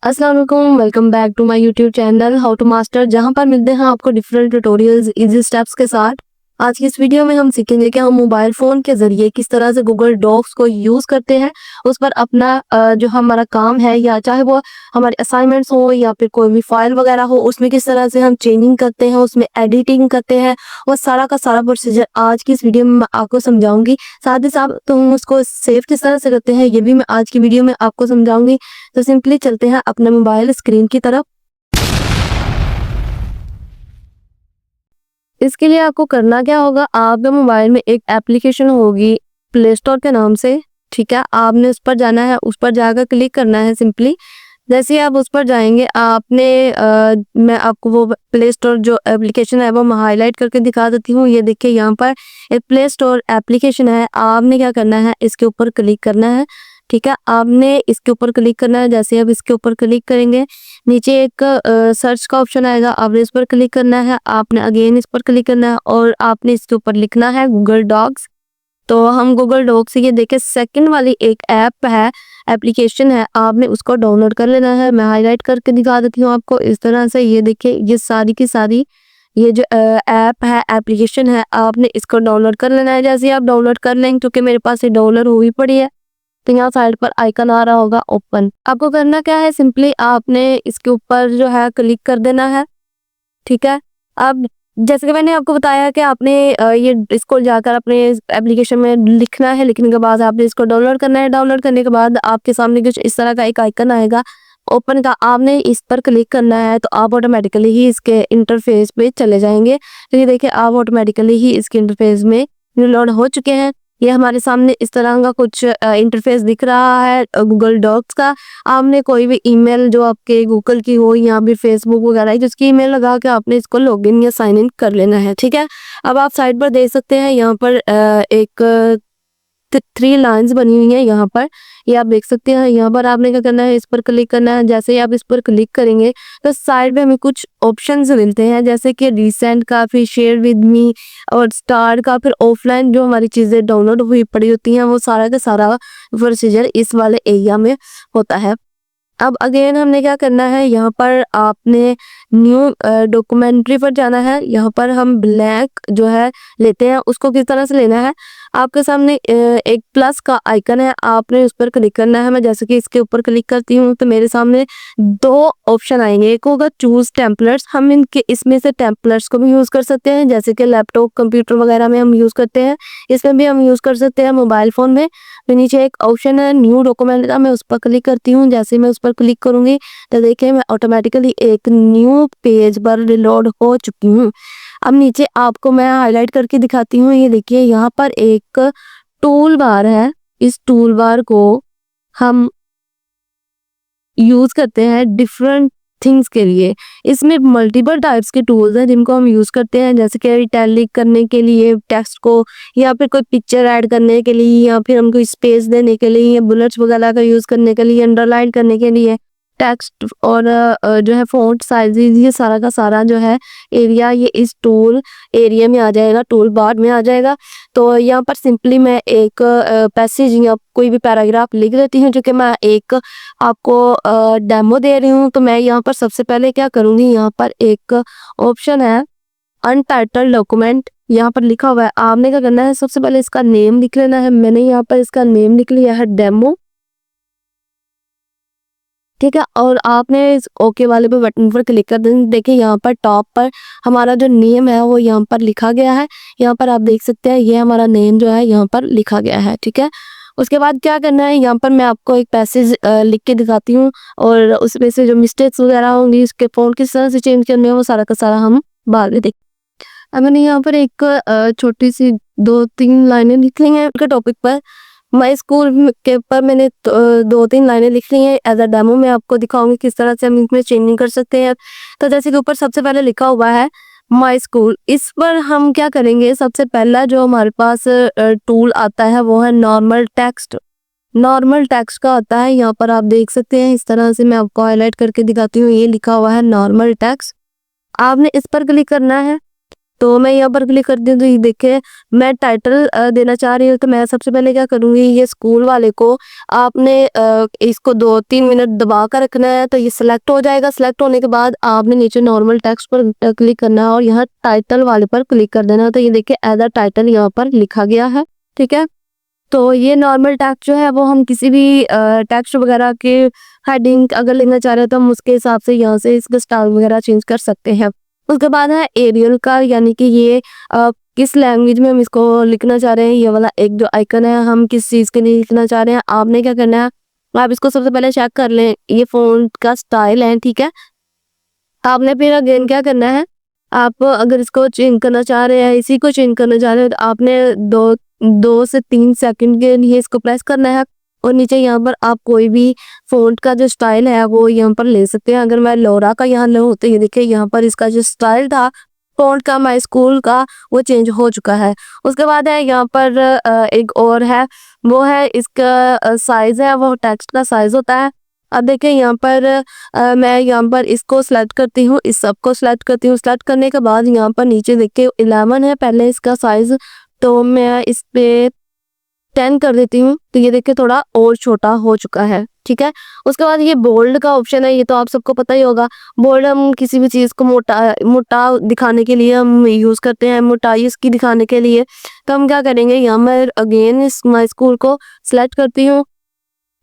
अस्सलाम वालेकुम, welcome back to my YouTube channel how to master, जहां पर मिलते हैं आपको डिफरेंट ट्यूटोरियल्स इजी स्टेप्स के साथ। आज की इस वीडियो में हम सीखेंगे कि हम मोबाइल फ़ोन के ज़रिए किस तरह से गूगल डॉक्स को यूज़ करते हैं। उस पर अपना जो हमारा काम है या चाहे वो हमारे असाइनमेंट्स हो या फिर कोई भी फाइल वगैरह हो, उसमें किस तरह से हम चेंजिंग करते हैं, उसमें एडिटिंग करते हैं, वो सारा का सारा प्रोसीजर आज की इस वीडियो में मैं आपको समझाऊंगी। साथ ही साथ तो हम उसको सेव किस तरह से करते हैं ये भी मैं आज की वीडियो में आपको समझाऊंगी। तो सिंपली चलते हैं अपने मोबाइल स्क्रीन की तरफ। इसके लिए आपको करना क्या होगा, आपके मोबाइल में एक एप्लीकेशन होगी प्ले स्टोर के नाम से, ठीक है। आपने उस पर जाना है, उस पर जाकर क्लिक करना है सिंपली। जैसे ही आप उस पर जाएंगे आपने मैं आपको वो प्ले स्टोर जो एप्लीकेशन है वो मैं हाईलाइट करके दिखा देती हूँ। ये देखिए यहाँ पर एक प्ले स्टोर एप्लीकेशन है। आपने क्या करना है, इसके ऊपर क्लिक करना है, ठीक है। आपने इसके ऊपर क्लिक करना है। जैसे आप इसके ऊपर क्लिक करेंगे नीचे एक सर्च का ऑप्शन आएगा, आपने इस पर क्लिक करना है। आपने अगेन इस पर क्लिक करना है और आपने इसके ऊपर लिखना है गूगल डॉक्स। तो हम गूगल डॉक्स, ये देखिए सेकंड वाली एक ऐप है, एप्लीकेशन है, आपने उसको डाउनलोड कर लेना है। मैं हाईलाइट करके दिखा देती हूँ आपको इस तरह से। ये देखिए ये सारी की सारी ये जो ऐप है, एप्लीकेशन है, आपने इसको डाउनलोड कर लेना है। जैसे ही आप डाउनलोड कर लेंगे, क्योंकि मेरे पास ये डाउनलोड हुई पड़ी है, तो यहाँ साइड पर आइकन आ रहा होगा ओपन। आपको करना क्या है, सिंपली आपने इसके ऊपर जो है क्लिक कर देना है, ठीक है। अब जैसे कि मैंने आपको बताया कि आपने ये इसको जाकर अपने एप्लीकेशन में लिखना है। लिखने के बाद आपने इसको डाउनलोड करना है। डाउनलोड करने के बाद आपके सामने कुछ इस तरह का एक आइकन आएगा ओपन का, आपने इस पर क्लिक करना है तो आप ऑटोमेटिकली ही इसके इंटरफेस पे चले जाएंगे। तो ये देखिए आप ऑटोमेटिकली ही इसके इंटरफेस में लोड हो चुके हैं। ये हमारे सामने इस तरह का कुछ इंटरफेस दिख रहा है गूगल डॉक्स का। आपने कोई भी ईमेल जो आपके गूगल की हो या फिर फेसबुक वगैरह की, जिसकी ईमेल लगा के आपने इसको लॉगिन या साइन इन कर लेना है, ठीक है। अब आप साइड पर देख सकते हैं यहाँ पर एक 3 लाइंस बनी हुई है यहाँ पर, ये आप देख सकते हैं। यहाँ पर आपने क्या करना है, इस पर क्लिक करना है। जैसे ही आप इस पर क्लिक करेंगे तो साइड में हमें कुछ ऑप्शंस मिलते हैं, जैसे कि रिसेंट का, फिर शेयर विद मी और स्टार का, फिर ऑफलाइन जो हमारी चीज़ें डाउनलोड हुई पड़ी होती हैं वो सारा का सारा प्रोसीजर इस वाले एरिया में होता है। अब अगेन हमने क्या करना है, यहाँ पर आपने न्यू डॉक्यूमेंट्री पर जाना है। यहाँ पर हम ब्लैंक जो है लेते हैं, उसको किस तरह से लेना है, आपके सामने एक प्लस का आइकन है, आपने उस पर क्लिक करना है। मैं जैसे कि इसके ऊपर क्लिक करती हूँ तो मेरे सामने 2 ऑप्शन आएंगे। एक होगा चूज टेम्पलेट्स, हम इनके इसमें से टेम्पलेट्स को भी यूज़ कर सकते हैं, जैसे कि लैपटॉप कंप्यूटर वगैरह में हम यूज़ करते हैं, इसमें भी हम यूज़ कर सकते हैं मोबाइल फ़ोन में। फिर नीचे एक ऑप्शन है न्यू डॉक्यूमेंट का, मैं उस पर क्लिक करती हूँ। जैसे मैं उस पर क्लिक करूँगी तो देखिए मैं ऑटोमेटिकली एक न्यू पेज पर रिलोड हो चुकी हूँ। अब नीचे आपको मैं हाईलाइट करके दिखाती हूँ। ये देखिए यहाँ पर एक टूल बार है, इस टूल बार को हम यूज़ करते हैं डिफरेंट थिंग्स के लिए। इसमें मल्टीपल टाइप्स के टूल्स हैं जिनको हम यूज़ करते हैं, जैसे कि इटैलिक करने के लिए टेक्स्ट को, या फिर कोई पिक्चर ऐड करने के लिए, या फिर हमको स्पेस देने के लिए, या बुलेट्स वगैरह का यूज़ करने के लिए, अंडरलाइन करने के लिए टेक्स्ट और जो है फ़ॉन्ट साइज़ेज़, ये सारा का सारा जो है एरिया ये इस टूल एरिया में आ जाएगा, टूल बार में आ जाएगा। तो यहाँ पर सिंपली मैं एक पैसेज या कोई भी पैराग्राफ लिख देती हूँ, जो कि मैं एक आपको डेमो दे रही हूँ। तो मैं यहाँ पर सबसे पहले क्या करूँगी, यहाँ पर एक ऑप्शन है अनटाइटल्ड डॉक्यूमेंट, यहाँ पर लिखा हुआ है। आपने क्या करना है, सबसे पहले इसका नेम लिख लेना है। मैंने यहाँ पर इसका नेम लिख लिया है डेमो, ठीक है। और आपने इस ओके वाले पे बटन पर क्लिक कर दें। देखिए यहाँ पर टॉप पर हमारा जो नेम है वो यहाँ पर लिखा गया है। यहाँ पर आप देख सकते हैं ये हमारा नेम जो है यहाँ पर लिखा गया है, ठीक है। उसके बाद क्या करना है, यहाँ पर मैं आपको एक पैसेज लिख के दिखाती हूँ, और उसमें से जो मिस्टेक्स वगैरह होंगी, उसके फ़ॉन्ट किस तरह से चेंज करने हैं, वो सारा का सारा हम बाद में देख। अब मैंने यहाँ पर एक छोटी सी 2-3 लाइनें लिख ली हैं के टॉपिक पर। माई स्कूल के ऊपर मैंने 2-3 लाइनें लिख ली हैं। एज अ डेमो मैं आपको दिखाऊंगी किस तरह से हम इसमें चेंजिंग कर सकते हैं। तो जैसे कि ऊपर सबसे पहले लिखा हुआ है माई स्कूल, इस पर हम क्या करेंगे, सबसे पहला जो हमारे पास टूल आता है वो है नॉर्मल टेक्स्ट। नॉर्मल टेक्स्ट का आता है, यहाँ पर आप देख सकते हैं इस तरह से मैं आपको हाईलाइट करके दिखाती हूँ। ये लिखा हुआ है नॉर्मल टेक्स्ट, आपने इस पर क्लिक करना है। तो मैं यहाँ पर क्लिक करती हूँ तो ये देखिए मैं टाइटल देना चाह रही हूँ। तो मैं सबसे पहले क्या करूँगी, ये स्कूल वाले को आपने इसको 2-3 मिनट दबा कर रखना है तो ये सिलेक्ट हो जाएगा। सिलेक्ट होने के बाद आपने नीचे नॉर्मल टेक्स्ट पर क्लिक करना है और यहाँ टाइटल वाले पर क्लिक कर देना है। तो ये देखिए एज अ टाइटल यहाँ पर लिखा गया है, ठीक है। तो ये नॉर्मल टेक्स्ट जो है वो हम किसी भी टेक्स्ट वगैरह के हेडिंग अगर लिखना चाह रहे हैं तो हम उसके हिसाब से यहाँ से इसका स्टाइल वगैरह चेंज कर सकते हैं। उसके बाद है एरियल का, यानी कि ये किस लैंग्वेज में हम इसको लिखना चाह रहे हैं। ये वाला एक जो आइकन है, हम किस चीज़ के लिए लिखना चाह रहे हैं। आपने क्या करना है, आप इसको सबसे पहले चेक कर लें, ये फ़ॉन्ट का स्टाइल है, ठीक है। आपने फिर अगेन क्या करना है, आप अगर इसको चेंज करना चाह रहे हैं, इसी को चेंज करना चाह रहे हैं, तो आपने 2 से 3 सेकंड के लिए इसको प्रेस करना है और नीचे यहाँ पर आप कोई भी फ़ॉन्ट का जो स्टाइल है वो यहाँ पर ले सकते हैं। अगर मैं लोरा का यहाँ लूँ तो ये देखिए यहाँ पर इसका जो स्टाइल था फ़ॉन्ट का माय स्कूल का, वो चेंज हो चुका है। उसके बाद है यहाँ पर एक और है, वो है इसका साइज़ है, वो टेक्स्ट का साइज़ होता है। अब देखिए यहाँ पर मैं यहाँ पर इसको सेलेक्ट करती हूँ, इस सब को सेलेक्ट करती हूँ। सेलेक्ट करने के बाद यहाँ पर नीचे देखिए 11 है पहले इसका साइज़, तो मैं इस पे 10 कर देती हूँ। तो ये देखिए थोड़ा और छोटा हो चुका है, ठीक है। उसके बाद ये बोल्ड का ऑप्शन है, ये तो आप सबको पता ही होगा। बोल्ड हम किसी भी चीज़ को मोटा दिखाने के लिए हम यूज़ करते हैं, मोटाई इसकी दिखाने के लिए। तो हम क्या करेंगे, यहाँ मैं अगेन इस माय स्कूल को सेलेक्ट करती हूँ।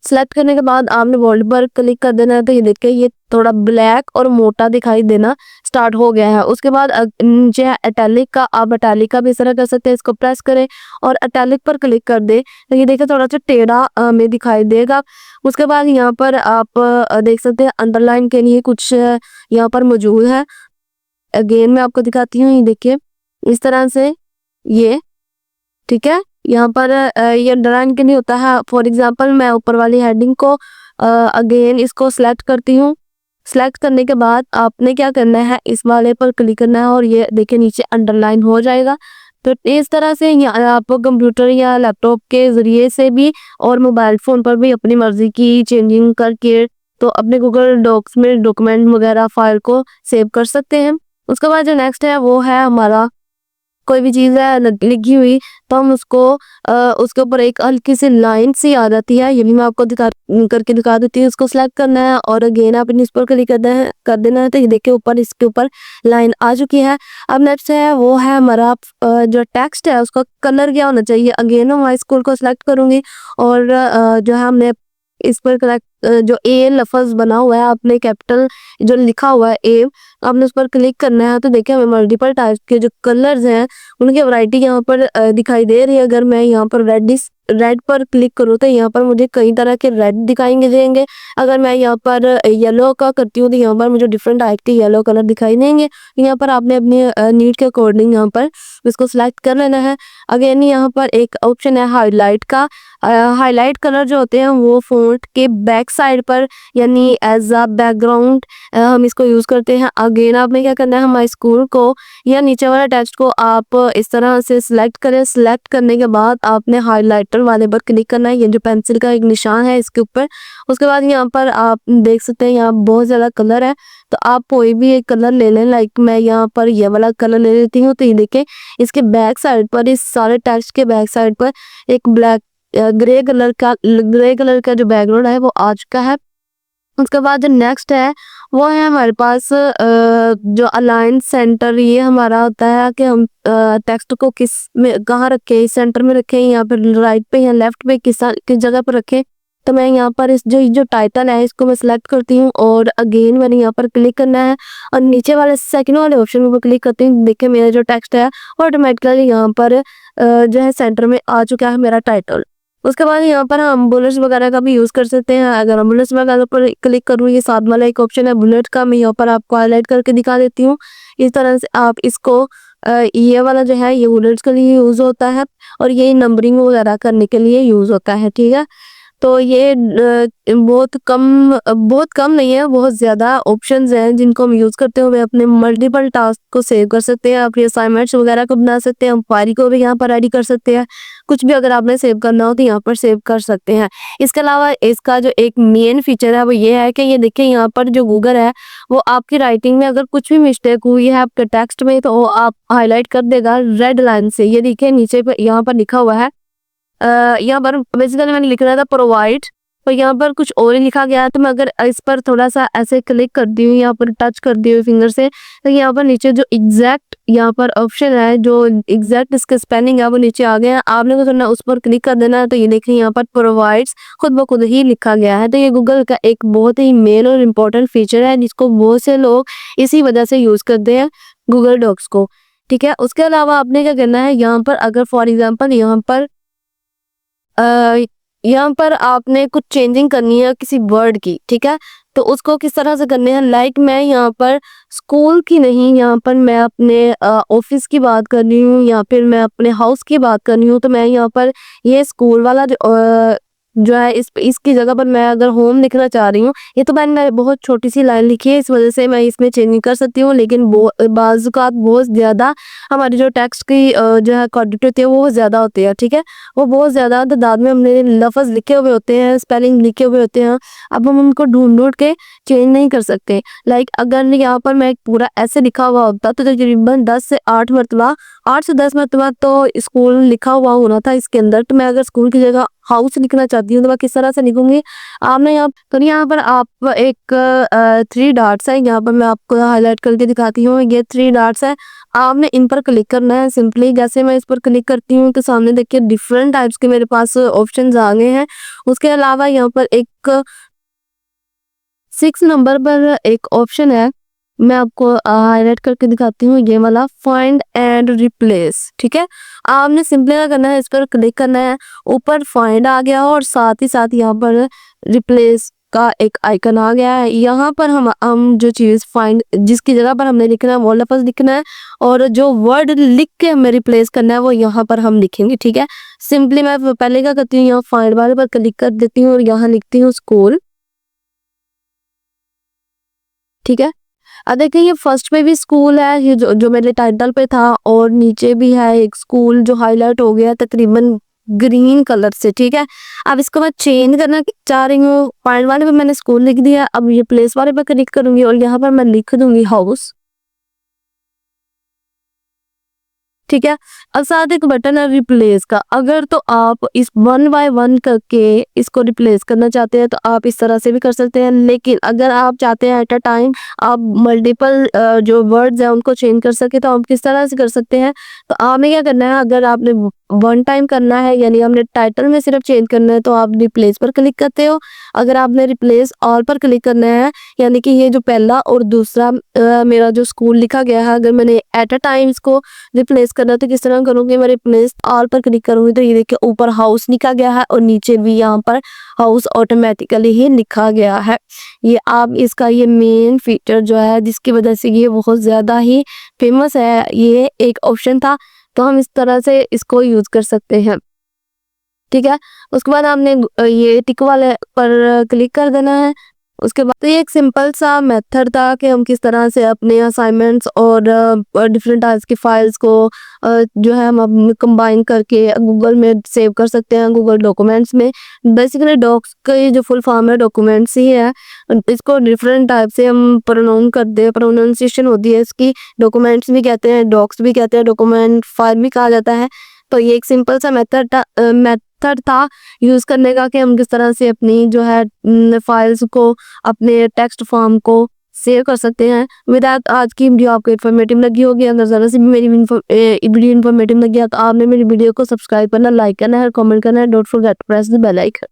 सेलेक्ट करने के बाद आपने बोल्ड पर क्लिक कर देना है। तो ये देखिए ये थोड़ा ब्लैक और मोटा दिखाई देना स्टार्ट हो गया है। उसके बाद नीचे है इटैलिक का, आप इटैलिक का भी इस तरह कर सकते हैं। इसको प्रेस करें और इटैलिक पर क्लिक कर दे तो ये देखिए थोड़ा सा टेढ़ा में दिखाई देगा। उसके बाद यहाँ पर आप देख सकते हैं अंडरलाइन के लिए कुछ यहाँ पर मौजूद है। अगेन मैं आपको दिखाती हूँ, ये देखिए इस तरह से ये, ठीक है। यहाँ पर ये अंडरलाइन के लिए होता है। फॉर एग्जांपल मैं ऊपर वाली हेडिंग को अगेन इसको सेलेक्ट करती हूँ। सेलेक्ट करने के बाद आपने क्या करना है, इस वाले पर क्लिक करना है और ये देखिए नीचे अंडरलाइन हो जाएगा। तो इस तरह से आप कंप्यूटर या लैपटॉप के ज़रिए से भी और मोबाइल फ़ोन पर भी अपनी मर्ज़ी की चेंजिंग करके तो अपने गूगल डॉक्स में डॉक्यूमेंट वगैरह फाइल को सेव कर सकते हैं। उसके बाद जो नेक्स्ट है वो है हमारा, कोई भी चीज़ है लिखी हुई तो हम उसको उसके ऊपर एक हल्की सी लाइन सी आ जाती है, ये भी मैं आपको करके दिखा देती हूँ। उसको सेलेक्ट करना है और अगेन आपने इस पर क्लिक कर देना है। तो ये देखिए ऊपर इसके ऊपर लाइन आ चुकी है। अब नेक्स्ट है वो है हमारा जो टेक्स्ट है उसका कलर क्या होना चाहिए। अगेन मैं स्कूल को सिलेक्ट करूँगी और जो है हमने इस पर जो ए लफ्ज़ बना हुआ है, आपने कैपिटल जो लिखा हुआ है ए, आपने उस पर क्लिक करना है। तो देखिए हमें मल्टीपल टाइप्स के जो कलर्स हैं उनकी वैरायटी यहाँ पर दिखाई दे रही है। अगर मैं यहाँ पर रेड पर क्लिक करूँ तो यहाँ पर मुझे कई तरह के रेड दिखाएंगे देंगे। अगर मैं यहाँ पर येलो का करती हूँ तो यहाँ पर मुझे डिफरेंट टाइप के येलो कलर दिखाई देंगे। यहाँ पर आपने अपनी नीड के अकॉर्डिंग यहाँ पर इसको सिलेक्ट कर लेना है। अगेन यहाँ पर एक ऑप्शन है हाईलाइट का। हाईलाइट कलर जो होते हैं वो फ़ॉन्ट के बैक साइड पर, यानी एज अ बैकग्राउंड हम इसको यूज़ करते हैं। अगेन आपने क्या करना है, हमारे स्कूल को या नीचे वाला टेक्स्ट को आप इस तरह से सिलेक्ट करें। सिलेक्ट करने के बाद आपने हाईलाइटर वाले पर क्लिक करना है, ये जो पेंसिल का एक निशान है इसके ऊपर। उसके बाद यहाँ पर आप देख सकते हैं यहाँ बहुत ज़्यादा कलर है, तो आप कोई भी एक कलर ले लें। लाइक मैं यहाँ पर ये वाला कलर ले लेती हूँ। तो ये देखें इसके बैक साइड पर, इस सारे टेक्स्ट के बैक साइड पर एक ग्रे कलर का जो बैकग्राउंड है वो आ चुका है। उसके बाद जो नेक्स्ट है वो है हमारे पास जो अलाइन सेंटर, ये हमारा होता है कि हम टेक्स्ट को किस में कहाँ रखें, सेंटर में रखें या फिर राइट पे या लेफ्ट पे किस जगह पर रखें। तो मैं यहाँ पर इस जो टाइटल है इसको मैं सिलेक्ट करती हूँ और अगेन मैंने यहाँ पर क्लिक करना है और नीचे वाले सेकंड वाले ऑप्शन पर क्लिक करती हूँ। देखिए मेरा जो टेक्स्ट है ऑटोमेटिकली यहाँ पर जो है सेंटर में आ चुका है मेरा टाइटल। उसके बाद यहाँ पर हम बुलेट्स वगैरह का भी यूज़ कर सकते हैं। अगर हम बुलेट्स वगैरह पर क्लिक करूँ, ये साथ वाला एक ऑप्शन है बुलेट का, मैं यहाँ पर आपको हाईलाइट करके दिखा देती हूँ। इस तरह से आप इसको ये वाला जो है ये बुलेट्स के लिए यूज़ होता है और ये नंबरिंग वगैरह करने के लिए यूज़ होता है, ठीक है। तो ये बहुत कम नहीं है, बहुत ज़्यादा ऑप्शंस हैं जिनको हम यूज़ करते हुए अपने मल्टीपल टास्क को सेव कर सकते हैं, अपने असाइनमेंट्स वगैरह को बना सकते हैं, हम क्वेरी को भी यहाँ पर रेडी कर सकते हैं। कुछ भी अगर आपने सेव करना हो तो यहाँ पर सेव कर सकते हैं। इसके अलावा इसका जो एक मेन फीचर है वो ये है कि ये देखिए यहाँ पर जो गूगल है वो आपकी राइटिंग में अगर कुछ भी मिस्टेक हुई है आपके टेक्स्ट में तो वो आप हाईलाइट कर देगा रेड लाइन से। ये देखिए नीचे पर यहाँ पर लिखा हुआ है, यहाँ पर बेसिकली मैंने लिखना था प्रोवाइड, और यहाँ पर कुछ और ही लिखा गया है। तो मैं अगर इस पर थोड़ा सा ऐसे क्लिक करती हूँ, यहाँ पर टच करती हूँ फिंगर से, तो यहाँ पर नीचे जो एग्जैक्ट यहाँ पर ऑप्शन है, जो एग्जैक्ट इसके स्पेलिंग है वो नीचे आ गया है। आपने को सुनना उस पर क्लिक कर देना है, तो ये देखिए यहाँ पर प्रोवाइड्स खुद ब खुद ही लिखा गया है। तो ये गूगल का एक बहुत ही मेन और इम्पोर्टेंट फीचर है जिसको बहुत से लोग इसी वजह से यूज करते हैं गूगल डॉक्स को। ठीक है, उसके अलावा आपने क्या करना है, यहाँ पर अगर फॉर एग्जाम्पल यहाँ पर आपने कुछ चेंजिंग करनी है किसी वर्ड की, ठीक है, तो उसको किस तरह से करने हैं। लाइक मैं यहाँ पर स्कूल की नहीं, यहाँ पर मैं अपने ऑफिस की बात कर रही हूँ या फिर मैं अपने हाउस की बात कर रही हूँ, तो मैं यहाँ पर ये स्कूल वाला जो है इसकी जगह पर मैं अगर होम लिखना चाह रही हूँ, ये तो मैंने बहुत छोटी सी लाइन लिखी है इस वजह से मैं इसमें चेंजिंग कर सकती हूँ, लेकिन बाज़ औक़ात बहुत ज़्यादा हमारी जो टेक्स्ट की जो है क्वांटिटी होती है वो ज़्यादा होती है। ठीक है, वो बहुत ज़्यादा तादाद में हमने लफ्ज़ लिखे हुए होते हैं, स्पेलिंग लिखे हुए होते हैं, अब हम उनको ढूंढ के चेंज नहीं कर सकते। लाइक अगर यहाँ पर मैं पूरा ऐसे लिखा हुआ होता तो तकरीबन 10 से 8 मरतबा 8 से 10 मरतबा तो स्कूल लिखा हुआ होना था इसके अंदर। तो मैं अगर स्कूल की जगह हाउस लिखना चाहती हूँ तो मैं किस तरह से लिखूंगी, आपने यहाँ पर आप एक 3 डॉट्स है, यहाँ पर मैं आपको हाईलाइट करके दिखाती हूँ, ये 3 डॉट्स है, आपने इन पर क्लिक करना है। सिंपली जैसे मैं इस पर क्लिक करती हूँ तो सामने देखिए डिफरेंट टाइप्स के मेरे पास ऑप्शंस आ गए हैं। उसके अलावा यहाँ पर एक 6 नंबर पर एक ऑप्शन है, मैं आपको हाईलाइट करके दिखाती हूँ, ये वाला फाइंड एंड रिप्लेस। ठीक है, आपने सिंपली क्या करना है, इस पर क्लिक करना है, ऊपर फाइंड आ गया और साथ ही साथ यहाँ पर रिप्लेस का एक आइकन आ गया है। यहाँ पर हम जो चीज़ फाइंड जिसकी जगह पर हमने लिखना है वो लफ्ज़ लिखना है और जो वर्ड लिख के हमें रिप्लेस करना है वो यहाँ पर हम लिखेंगे। ठीक है, सिंपली मैं पहले क्या करती हूँ, यहाँ फाइंड वाले पर क्लिक कर देती हूँ और यहाँ लिखती हूँ स्कूल। ठीक है, अब देखिए ये फर्स्ट पे भी स्कूल है, ये जो मेरे टाइटल पे था, और नीचे भी है एक स्कूल जो हाईलाइट हो गया तकरीबन ग्रीन कलर से। ठीक है, अब इसको मैं चेंज करना चाह रही हूँ, पॉइंट वाले पे मैंने स्कूल लिख दिया, अब ये प्लेस वाले पे क्लिक करूंगी और यहाँ पर मैं लिख दूंगी हाउस। ठीक है, अब साथ एक बटन है रिप्लेस का, अगर तो आप इस 1 बाय 1 करके इसको रिप्लेस करना चाहते हैं तो आप इस तरह से भी कर सकते हैं, लेकिन अगर आप चाहते हैं एट अ टाइम आप मल्टीपल जो वर्ड्स हैं उनको चेंज कर सके तो आप किस तरह से कर सकते हैं। तो आपने क्या करना है, अगर आपने 1 टाइम करना है यानी आपने टाइटल में सिर्फ चेंज करना है तो आप रिप्लेस पर क्लिक करते हो। अगर आपने रिप्लेस ऑल पर क्लिक करना है यानी कि ये जो पहला और दूसरा मेरा जो स्कूल लिखा गया है, अगर मैंने एट अ टाइम इसको रिप्लेस करना तो किस तरह करूँगी, मैं रिप्लेस ऑल पर क्लिक करूँगी तो ये देखिए ऊपर हाउस लिखा गया है और नीचे भी यहाँ पर हाउस ऑटोमेटिकली ही लिखा गया है। ये आप इसका ये मेन फीचर जो है जिसकी वजह से ये बहुत ज़्यादा ही फेमस है, ये एक ऑप्शन था, तो हम इस तरह से इसको यूज़ कर सकते हैं। ठीक है, उसके बाद आपने ये टिक वाले पर क्लिक कर देना है। उसके बाद तो ये एक सिंपल सा मेथड था कि हम किस तरह से अपने असाइनमेंट्स और डिफरेंट टाइप्स की फाइल्स को जो है हम कंबाइन करके गूगल में सेव कर सकते हैं, गूगल डॉक्यूमेंट्स में। बेसिकली डॉक्स का ये जो फुल फॉर्म है डॉक्यूमेंट्स ही है, इसको डिफरेंट टाइप से हम प्रोनाउंस करते हैं, प्रोनाउंसिएशन होती है इसकी, डॉक्यूमेंट्स भी कहते हैं, डॉक्स भी कहते हैं, डॉक्यूमेंट फाइल भी कहा जाता है। तो ये एक सिंपल सा मेथड था यूज़ करने का कि हम किस तरह से अपनी जो है फाइल्स को, अपने टेक्स्ट फॉर्म को सेव कर सकते हैं। विदाउट आज की वीडियो आपको इन्फॉर्मेटिव लगी होगी, अगर ज़रा से भी मेरी वीडियो इन्फॉर्मेटिव लगी है तो आपने मेरी वीडियो को सब्सक्राइब करना, लाइक करना है, कमेंट करना है, don't forget to press the bell icon.